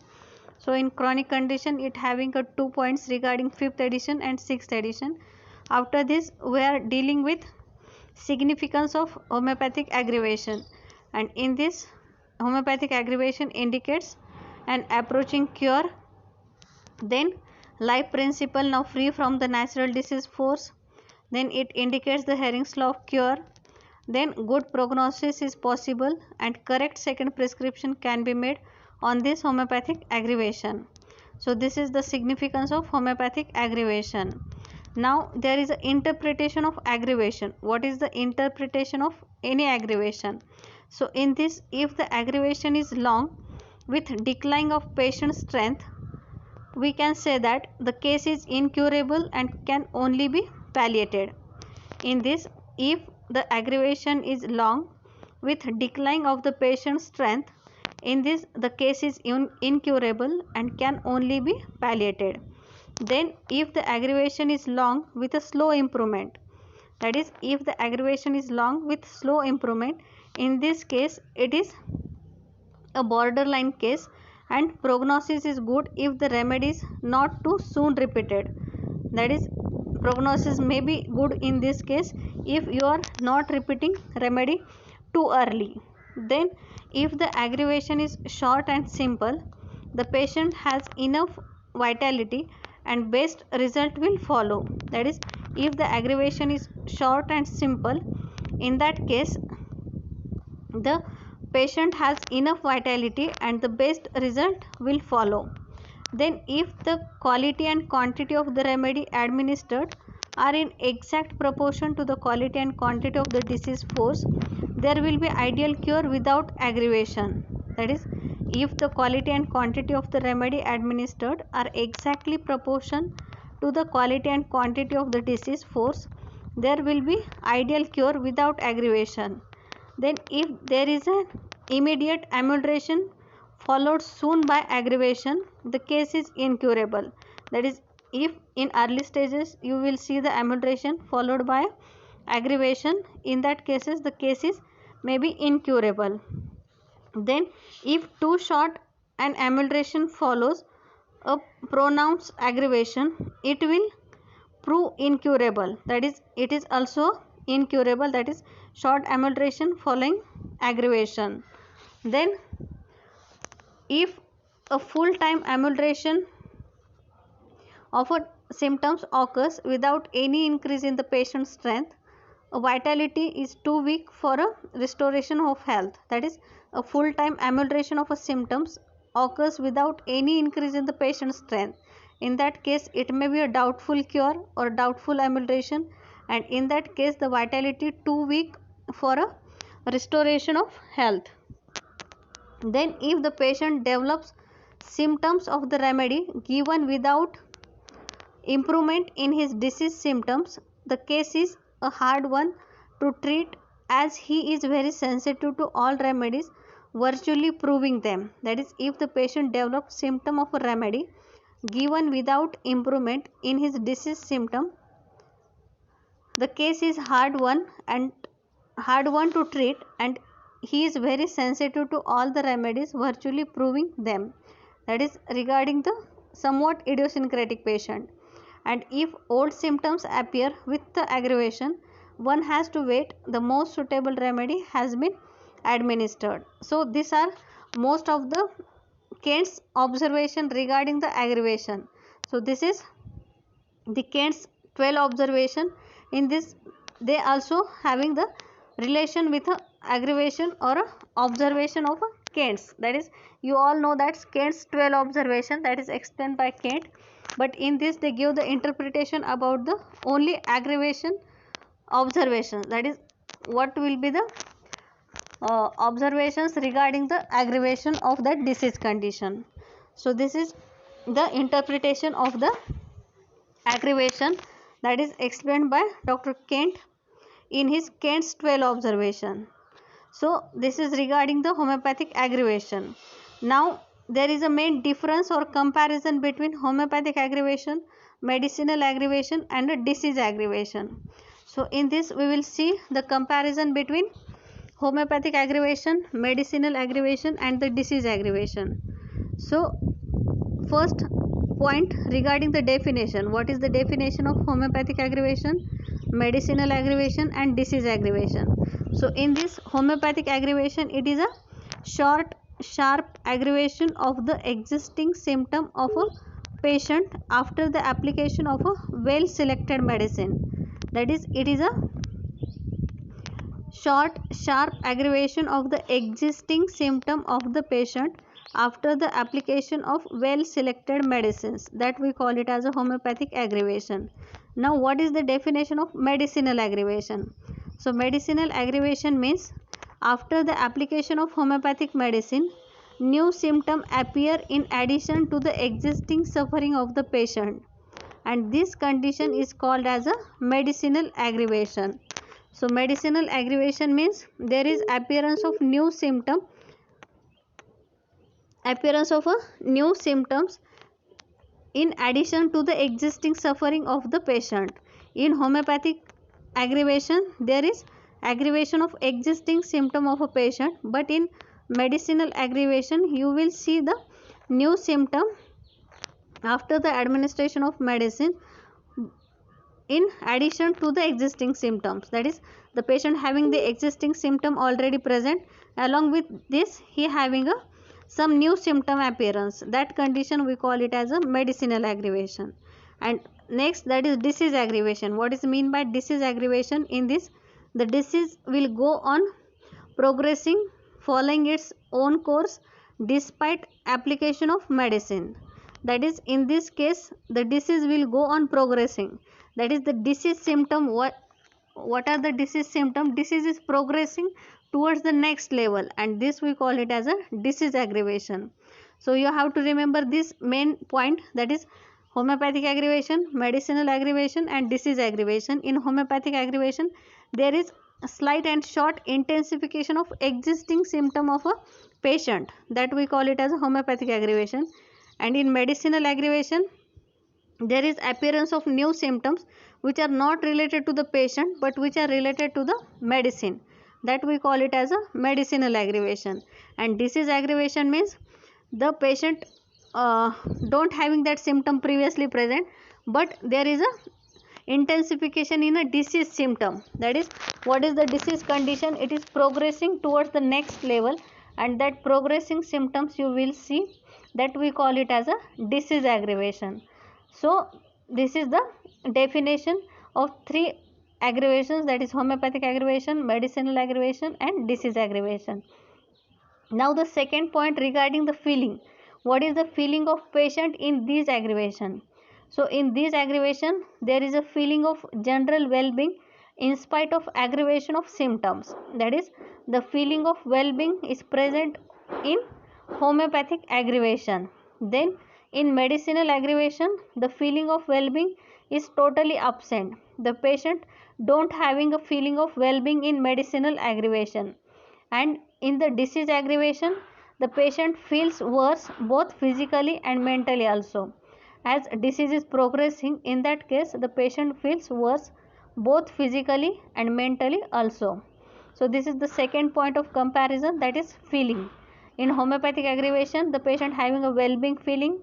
Speaker 1: So in chronic condition, it having a 2 points regarding 5th edition and 6th edition. After this, we are dealing with significance of homeopathic aggravation, and in this, homeopathic aggravation indicates an approaching cure. Then life principle now free from the natural disease force. Then it indicates the Hering's law of cure. Then good prognosis is possible and correct second prescription can be made on this homeopathic aggravation. So this is the significance of homeopathic aggravation. Now there is an interpretation of aggravation. What is the interpretation of any aggravation? So in this, if the aggravation is long with decline of patient strength, we can say that the case is incurable and can only be palliated. In this, if the aggravation is long with decline of the patient's strength, in this the case is incurable and can only be palliated. Then if the aggravation is long with a slow improvement, that is, if the aggravation is long with slow improvement, in this case it is a borderline case and prognosis is good if the remedy is not too soon repeated. That is, prognosis may be good in this case if you are not repeating remedy too early. Then if the aggravation is short and simple, the patient has enough vitality and best result will follow. That is, if the aggravation is short and simple, in that case the patient has enough vitality and the best result will follow. Then if the quality and quantity of the remedy administered are in exact proportion to the quality and quantity of the disease force, there will be ideal cure without aggravation. That is, if the quality and quantity of the remedy administered are exactly proportion to the quality and quantity of the disease force, there will be ideal cure without aggravation. Then if there is an immediate amelioration followed soon by aggravation, the case is incurable. That is, if in early stages you will see the amelioration followed by aggravation, in that cases the case is maybe incurable. Then if too short an amelioration follows a pronounced aggravation, it will prove incurable. That is, it is also incurable. That is, short amelioration following aggravation. Then if a full time amelioration of a symptoms occurs without any increase in the patient's strength, vitality is too weak for a restoration of health. That is, a full time amelioration of a symptoms occurs without any increase in the patient's strength. In that case, it may be a doubtful cure or doubtful amelioration, and in that case the vitality too weak for a restoration of health. Then if the patient develops symptoms of the remedy given without improvement in his disease symptoms, the case is a hard one to treat as he is very sensitive to all remedies virtually proving them. That is, if the patient develops symptom of a remedy given without improvement in his disease symptom, the case is hard one to treat, and he is very sensitive to all the remedies, virtually proving them. That is regarding the somewhat idiosyncratic patient. And if old symptoms appear with the aggravation, one has to wait the most suitable remedy has been administered. So these are most of the Kent's observation regarding the aggravation. So this is the Kent's 12 observation. In this, they also having the relation with a aggravation or a observation of a Kent's. That is, you all know that Kent's 12 observation, that is explained by Kent, but in this they give the interpretation about the only aggravation observation. That is, what will be the observations regarding the aggravation of that disease condition. So this is the interpretation of the aggravation that is explained by Dr. Kent in his Kent's 12 observation. So this is regarding the homeopathic aggravation. Now there is a main difference or comparison between homeopathic aggravation, medicinal aggravation and a disease aggravation. So in this we will see the comparison between homeopathic aggravation, medicinal aggravation and the disease aggravation. So first point regarding the definition. What is the definition of homeopathic aggravation, medicinal aggravation and disease aggravation? So in this homeopathic aggravation, it is a short sharp aggravation of the existing symptom of a patient after the application of a well selected medicine. That is, it is a short sharp aggravation of the existing symptom of the patient after the application of well selected medicines. That we call it as a homeopathic aggravation. Now what is the definition of medicinal aggravation? So medicinal aggravation means after the application of homeopathic medicine, new symptom appear in addition to the existing suffering of the patient, and this condition is called as a medicinal aggravation. So medicinal aggravation means there is appearance of new symptoms in addition to the existing suffering of the patient. In homeopathic aggravation, there is aggravation of existing symptom of a patient, but in medicinal aggravation you will see the new symptom after the administration of medicine in addition to the existing symptoms. That is, the patient having the existing symptom already present, along with this he having some new symptom appearance. That condition we call it as a medicinal aggravation. And next, that is disease aggravation. What is mean by disease aggravation? In this, the disease will go on progressing following its own course despite application of medicine. That is, in this case the disease will go on progressing. That is, the disease symptom, what are the disease symptom? Disease is progressing towards the next level, and this we call it as a disease aggravation. So you have to remember this main point, that is homeopathic aggravation, medicinal aggravation and disease aggravation. In homeopathic aggravation, there is a slight and short intensification of existing symptom of a patient, that we call it as a homeopathic aggravation. And in medicinal aggravation, there is appearance of new symptoms which are not related to the patient but which are related to the medicine, that we call it as a medicinal aggravation. And disease aggravation means the patient don't having that symptom previously present, but there is a intensification in a disease symptom. That is, what is the disease condition? It is progressing towards the next level, and that progressing symptoms you will see, that we call it as a disease aggravation. So this is the definition of three aggravations, that is homeopathic aggravation, medicinal aggravation and disease aggravation. Now the second point regarding the feeling. What is the feeling of patient in these aggravation? So in this aggravation, there is a feeling of general well-being in spite of aggravation of symptoms. That is, the feeling of well-being is present in homeopathic aggravation. Then in medicinal aggravation, the feeling of well-being is totally absent. The patient don't having a feeling of well-being in medicinal aggravation. And in the disease aggravation, the patient feels worse both physically and mentally also. As disease is progressing, in that case the patient feels worse both physically and mentally also. So this is the second point of comparison, that is feeling. In homeopathic aggravation, the patient having a well-being feeling.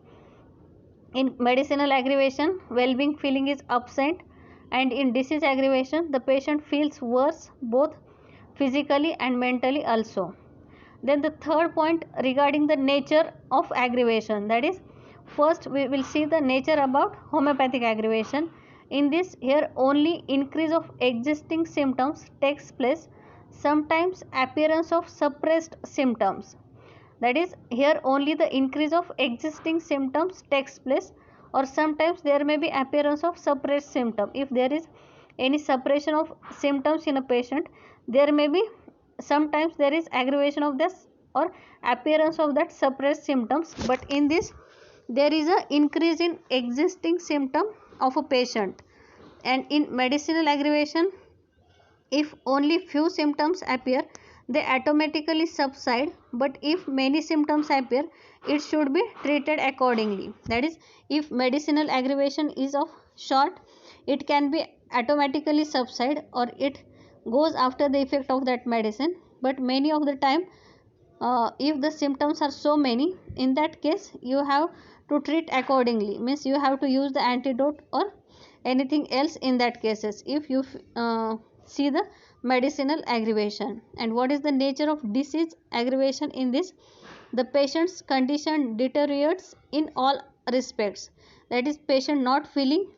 Speaker 1: In medicinal aggravation, well-being feeling is absent, and in disease aggravation, the patient feels worse both physically and mentally also. Then the third point regarding the nature of aggravation, that is, first we will see the nature about homeopathic aggravation. In this, here only increase of existing symptoms takes place, sometimes appearance of suppressed symptoms. That is, here only the increase of existing symptoms takes place, or sometimes there may be appearance of suppressed symptom. If there is any suppression of symptoms in a patient, there may be sometimes there is aggravation of this or appearance of that suppressed symptoms. But in this, there is a increase in existing symptom of a patient. And in medicinal aggravation, if only few symptoms appear, they automatically subside, but if many symptoms appear, it should be treated accordingly. That is, if medicinal aggravation is of short, it can be automatically subside, or it goes after the effect of that medicine. But many of the time, if the symptoms are so many, in that case you have to treat accordingly, means you have to use the antidote or anything else in that cases, if you see the medicinal aggravation. And what is the nature of disease aggravation? In this, the patient's condition deteriorates in all respects, that is, patient not feeling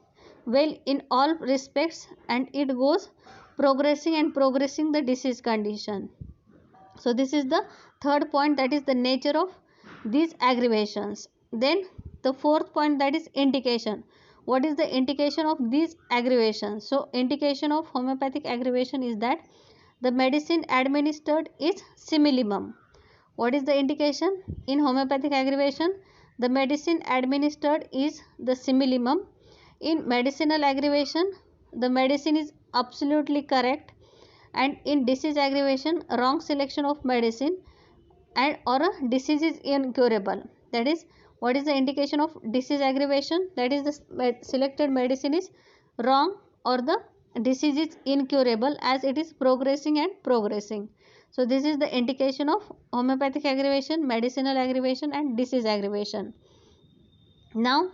Speaker 1: well in all respects, and it goes progressing and progressing the disease condition. So this is the third point, that is the nature of these aggravations. Then the fourth point, that is indication. What is the indication of these aggravations? So indication of homeopathic aggravation is that the medicine administered is similimum. What is the indication in homeopathic aggravation? The medicine administered is the similimum. In medicinal aggravation, the medicine is absolutely correct, and in disease aggravation, wrong selection of medicine and or a disease is incurable. That is, what is the indication of disease aggravation? That is, the selected medicine is wrong, or the disease is incurable as it is progressing and progressing. So this is the indication of homeopathic aggravation, medicinal aggravation, and disease aggravation. Now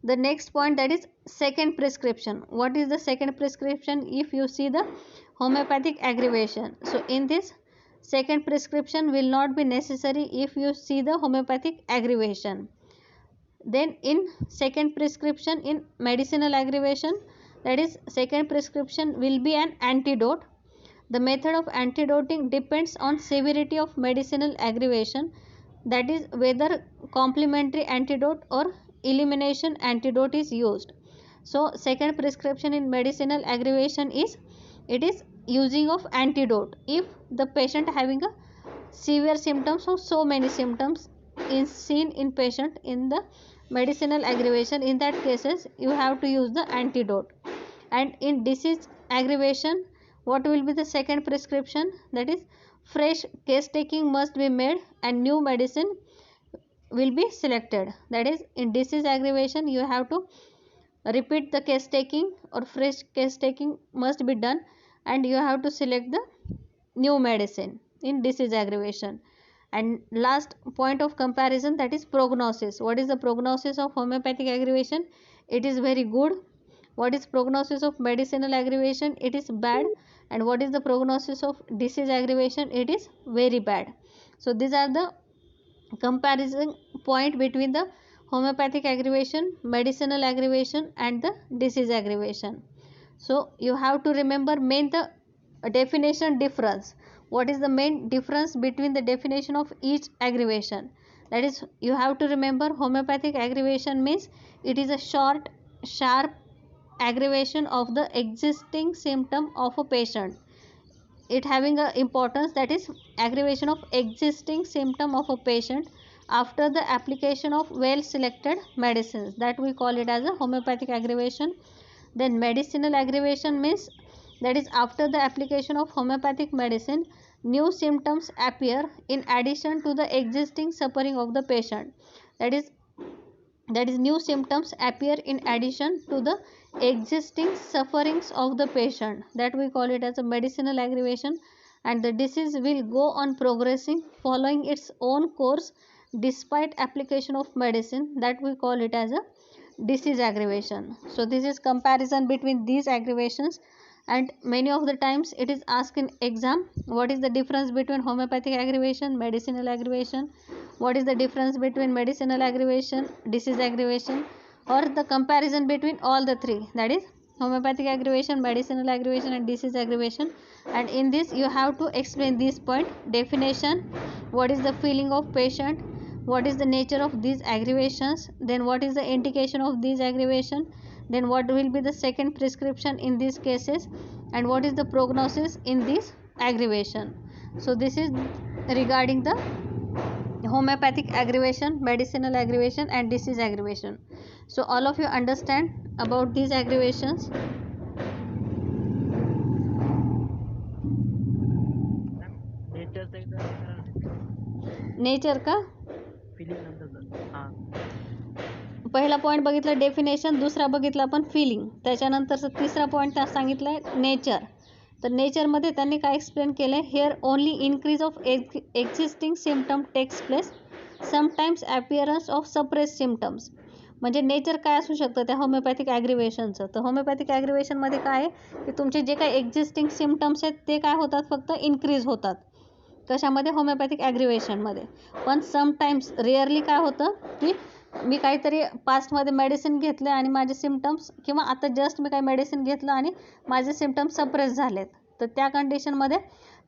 Speaker 1: the next point, that is second prescription. What is the second prescription if you see the homeopathic aggravation? So in this, second prescription will not be necessary if you see the homeopathic aggravation. Then in second prescription in medicinal aggravation, that is, second prescription will be an antidote. The method of antidoting depends on severity of medicinal aggravation, that is, whether complementary antidote or elimination antidote is used. So second prescription in medicinal aggravation is, it is using of antidote if the patient having a severe symptoms or so many symptoms is seen in patient in the medicinal aggravation. In that cases you have to use the antidote. And in disease aggravation, what will be the second prescription? That is, fresh case taking must be made and new medicine will be selected. That is, in disease aggravation you have to repeat the case taking, or fresh case taking must be done, and you have to select the new medicine in disease aggravation. And last point of comparison, that is prognosis. What is the prognosis of homeopathic aggravation? It is very good. What is prognosis of medicinal aggravation? It is bad. And what is the prognosis of disease aggravation? It is very bad. So these are the comparison point between the homeopathic aggravation, medicinal aggravation, and the disease aggravation. So you have to remember main the definition difference. What is the main difference between the definition of each aggravation? That is, you have to remember homeopathic aggravation means it is a short, sharp aggravation of the existing symptom of a patient. It having a importance, that is, aggravation of existing symptom of a patient after the application of well selected medicines, that we call it as a homeopathic aggravation. Then medicinal aggravation means, that is, after the application of homeopathic medicine, new symptoms appear in addition to the existing suffering of the patient. That is new symptoms appear in addition to the existing sufferings of the patient, that we call it as a medicinal aggravation, and the disease will go on progressing following its own course despite application of medicine, that we call it as a disease aggravation. So this is comparison between these aggravations, and many of the times it is asked in exam, what is the difference between homeopathic aggravation, medicinal aggravation, what is the difference between medicinal aggravation, disease aggravation, or the comparison between all the three, that is homeopathic aggravation, medicinal aggravation, and disease aggravation. And in this you have to explain this point: definition, what is the feeling of patient, what is the nature of these aggravations, then what is the indication of these aggravation, then what will be the second prescription in these cases, and what is the prognosis in this aggravation. So this is regarding the homeopathic aggravation, medicinal aggravation, and disease aggravation. So all of you understand about these aggravations. Nature का पहिला point बघितला definition, दुसरा बघितला आपण filling, त्याच्यानंतरचा तिसरा point सांगितला आहे nature. तर नेचरमध्ये त्यांनी काय एक्सप्लेन केलं आहे, here only increase of existing symptom takes place, sometimes appearance of suppress symptoms. म्हणजे नेचर काय असू शकतं त्या होमिओपॅथिक ॲग्रिवेशनचं. तर होमिओपॅथिक ॲग्रिवेशनमध्ये काय आहे की तुमचे जे काही एक्झिस्टिंग सिम्पटम्स आहेत ते काय होतात, फक्त इन्क्रीज होतात. कशामध्ये, होमिओपॅथिक ॲग्रिवेशनमध्ये. पण समटाईम्स, रिअरली काय होतं की मी काहीतरी पास्टमध्ये मेडिसिन घेतले आणि माझे सिम्पटम्स, किंवा आता जस्ट मी काही मेडिसिन घेतलं आणि माझे सिम्पटम्स सप्रेस झालेत, तर त्या कंडिशनमध्ये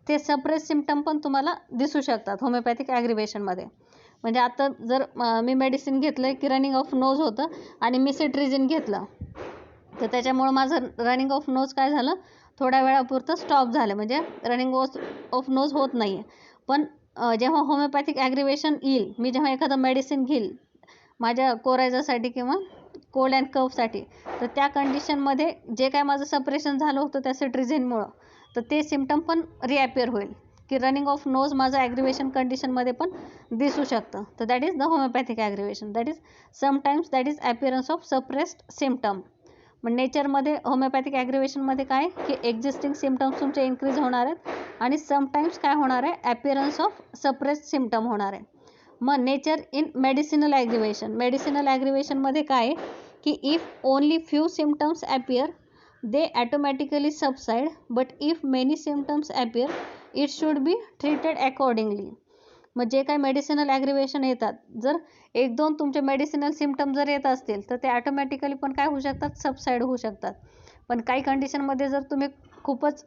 Speaker 1: ते सप्रेस सिम्पटम पण तुम्हाला दिसू शकतात होमिओपॅथिक ॲग्रिवेशनमध्ये. म्हणजे आता जर मी मेडिसिन घेतलं की रनिंग ऑफ नोज होतं आणि मी सिट्रिजिन घेतलं, तर त्याच्यामुळं माझं रनिंग ऑफ नोज काय झालं, थोड्या वेळापुरतं स्टॉप झालं, म्हणजे रनिंग ऑफ नोज होत नाही आहे. पण जेव्हा होमिओपॅथिक ॲग्रिवेशन येईल, मी जेव्हा एखादं मेडिसिन घेईल माझ्या कोरायजासाठी किंवा कोल्ड अँड कफसाठी, तर त्या कंडिशनमध्ये जे काय माझं सप्रेशन झालं होतं त्या सिट्रिझिनमुळं, तर ते सिम्पटम पण रिॲपिअर होईल, की रनिंग ऑफ नोज माझं ॲग्रिवेशन कंडिशनमध्ये पण दिसू शकतं. तर that is the homeopathic aggravation, that is sometimes that is appearance of suppressed symptom. मग नेचरमध्ये होमिओपॅथिक ॲग्रिवेशनमध्ये काय की एक्झिस्टिंग सिम्पटम्स तुमचे इन्क्रीज होणार आहेत, आणि समटाईम्स काय होणार आहे, ॲपिअरन्स ऑफ सप्रेस्ड सिम्पटम होणार आहे. मग nature in medicinal aggravation, medicinal ॲग्रिवेशनमध्ये काय की if only few symptoms appear they automatically subside, but if many symptoms appear it should be treated accordingly. मग जे काही मेडिसिनल ॲग्रिवेशन येतात, जर एक दोन तुमचे मेडिसिनल सिम्पटम जर येत असतील तर ते ॲटोमॅटिकली पण काय होऊ शकतात, सबसाईड होऊ शकतात. पण काही कंडिशनमध्ये जर तुम्ही खूपच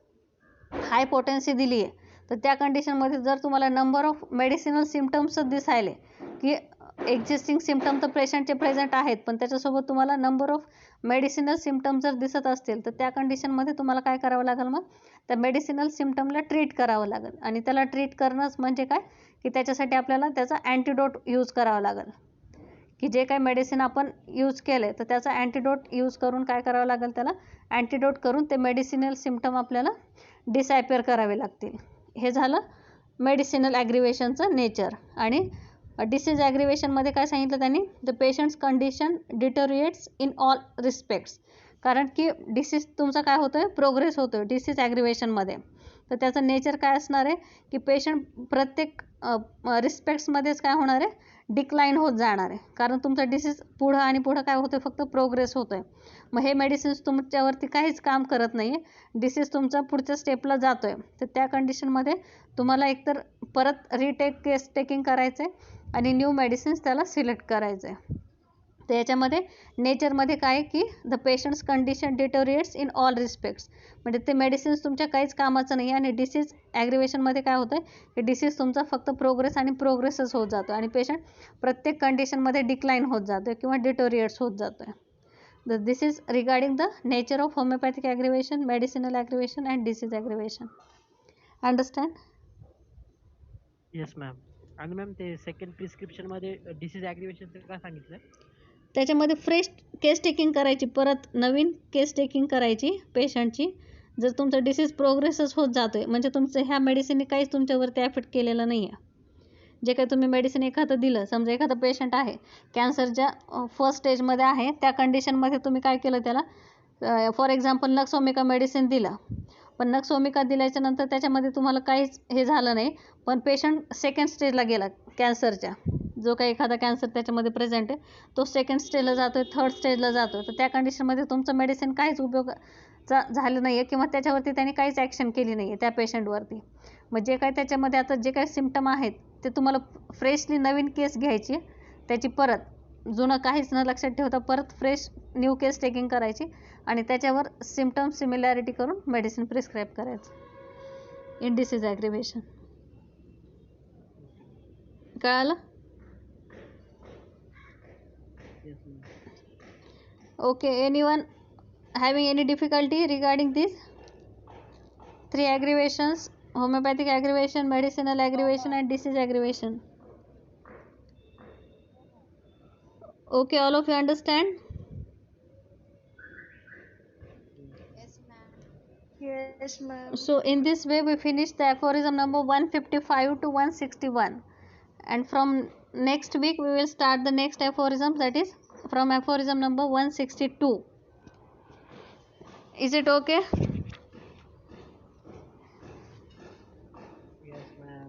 Speaker 1: हाय पोटेन्सी दिली आहे, तर त्या कंडिशनमध्ये जर तुम्हाला नंबर ऑफ मेडिसिनल सिम्पटम्सच दिसायले, की एक्झिस्टिंग सिम्पटम तर पेशंटचे प्रेझेंट आहेत, पण त्याच्यासोबत तुम्हाला नंबर ऑफ मेडिसिनल सिम्पटम जर दिसत असतील, तर त्या कंडिशनमध्ये तुम्हाला काय करावं लागेल, मग त्या मेडिसिनल सिम्पटमला ट्रीट करावं लागेल. आणि त्याला ट्रीट करणंच म्हणजे काय की त्याच्यासाठी आपल्याला त्याचा अँटीडोट यूज करावा लागेल, की जे काही मेडिसिन आपण यूज केले तर त्याचा अँटीडोट यूज करून काय करावं लागेल, त्याला अँटीडोट करून ते मेडिसिनल सिम्पटम आपल्याला डिसॲपिअर करावे लागतील. हे झालं मेडिसिनल ॲग्रिवेशनचं नेचर. आणि डिसीज ॲग्रिवेशनमध्ये काय सांगितलं त्यांनी, the patients condition डिटोरिएट्स in all respects. कारण की डिसीज तुमचा काय होतं आहे, प्रोग्रेस होतो आहे डिसीज ॲग्रिवेशनमध्ये. तर त्याचं नेचर काय असणार आहे की पेशंट प्रत्येक रिस्पेक्ट्समध्येच काय होणार आहे, डिक्लाईन होत जाणार आहे. कारण तुमचा डिसीज पुढं आणि पुढं काय होतं आहे, फक्त प्रोग्रेस होतो आहे. मग हे मेडिसिन्स तुमच्यावरती काहीच काम करत नाही आहे, डिसीज तुमचा पुढच्या स्टेपला जातो आहे. तर त्या कंडिशनमध्ये तुम्हाला एकतर परत केस टेकिंग करायचं आहे आणि न्यू मेडिसिन्स त्याला सिलेक्ट करायचं आहे. तर याच्यामध्ये नेचरमध्ये काय आहे की the patients condition डिटोरिएट्स in all respects, म्हणजे ते मेडिसिन्स तुमच्या काहीच कामाचं नाही आहे. आणि डिसीज ॲग्रिवेशनमध्ये काय होतं आहे की डिसीज तुमचा फक्त प्रोग्रेस आणि प्रोग्रेसच होत जातो, आणि पेशंट प्रत्येक कंडिशनमध्ये डिक्लाईन होत जातो आहे किंवा डिटोरिएट्स होत जातो आहे. This is regarding the nature of homeopathic aggravation, medicinal aggravation and disease aggravation. Understand?
Speaker 2: Yes ma'am. आणि मॅम ते सेकंड प्रिस्क्रिप्शनमध्ये डिसीज ॲग्रिवेशनचं काय सांगितलं?
Speaker 1: त्याच्यामध्ये फ्रेश केस टेकिंग करायची, परत नवीन केस टेकिंग करायची पेशंटची. जर तुमचं डिसीज प्रोग्रेसच होत जातोय म्हणजे तुमचं ह्या मेडिसिनने काहीच तुमच्यावरती ॲफेक्ट केलेलं नाही आहे. जे काही तुम्ही मेडिसिन एखादं दिलं, समजा एखादा पेशंट आहे कॅन्सरच्या फर्स्ट स्टेजमध्ये आहे, त्या कंडिशनमध्ये तुम्ही काय केलं त्याला, फॉर एक्झाम्पल नक्सोमिका मेडिसिन दिलं, पण नक्सोमिका दिल्याच्या नंतर त्याच्यामध्ये तुम्हाला काहीच हे झालं नाही, पण पेशंट सेकंड स्टेजला गेला कॅन्सरच्या, जो काही एखादा कॅन्सर त्याच्यामध्ये प्रेझेंट आहे तो सेकंड स्टेजला जातो आहे, थर्ड स्टेजला जातो आहे, तर त्या कंडिशनमध्ये तुमचं मेडिसिन काहीच झालं नाही आहे किंवा त्याच्यावरती त्यांनी काहीच ॲक्शन केली नाही आहे त्या पेशंटवरती. मग जे काही त्याच्यामध्ये आता जे काही सिम्पटम आहेत ते तुम्हाला फ्रेशली नवीन केस घ्यायची, त्याची परत जुनं काहीच न लक्षात ठेवता परत फ्रेश न्यू केस टेकिंग करायची आणि त्याच्यावर सिम्पटम सिमिलॅरिटी करून मेडिसिन प्रिस्क्राईब करायचं इन डिसीज ॲग्रिवेशन. कळालं?
Speaker 2: Yes, ma'am.
Speaker 1: Okay, anyone having any difficulty regarding these 3 aggravations: homeopathic aggravation, medicinal aggravation and disease aggravation? Okay, all of you understand?
Speaker 3: Yes, ma'am.
Speaker 1: So in this way we finish the aphorism number 155 to 161, and from next week we will start the next aphorism, that is from aphorism number 162. Is it okay?
Speaker 2: Yes, ma'am.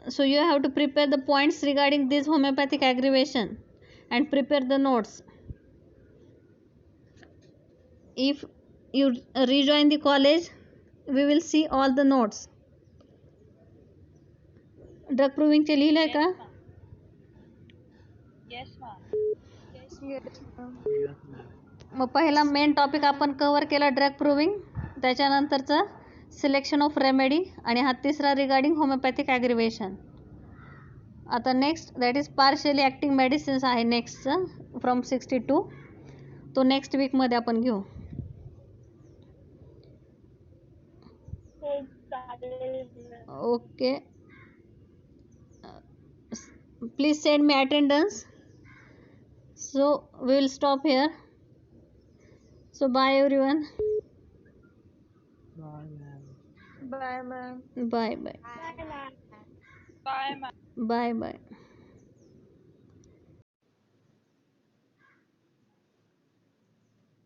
Speaker 1: So you have to prepare the points regarding this homeopathic aggravation and prepare the notes. If you rejoin the college, we will see all the notes. Drug proving चे लिहिलंय का?
Speaker 3: Yes, ma'am.
Speaker 2: Yes, ma'am.
Speaker 1: मग पहिला main topic आपण cover केला drug proving, त्याच्यानंतरचं selection of remedy आणि हा तिसरा रिगार्डिंग होमिओपॅथिक ॲग्रिवेशन. आता next that is partially acting medicines आहे नेक्स्टचं फ्रॉम 62, तो नेक्स्ट वीकमध्ये आपण घेऊ. Okay, please send me attendance. So we will stop here. So bye everyone.
Speaker 2: Bye, ma'am.
Speaker 3: Bye, ma'am.
Speaker 1: Bye bye.
Speaker 3: Bye, ma'am. Bye, ma'am.
Speaker 1: Bye bye.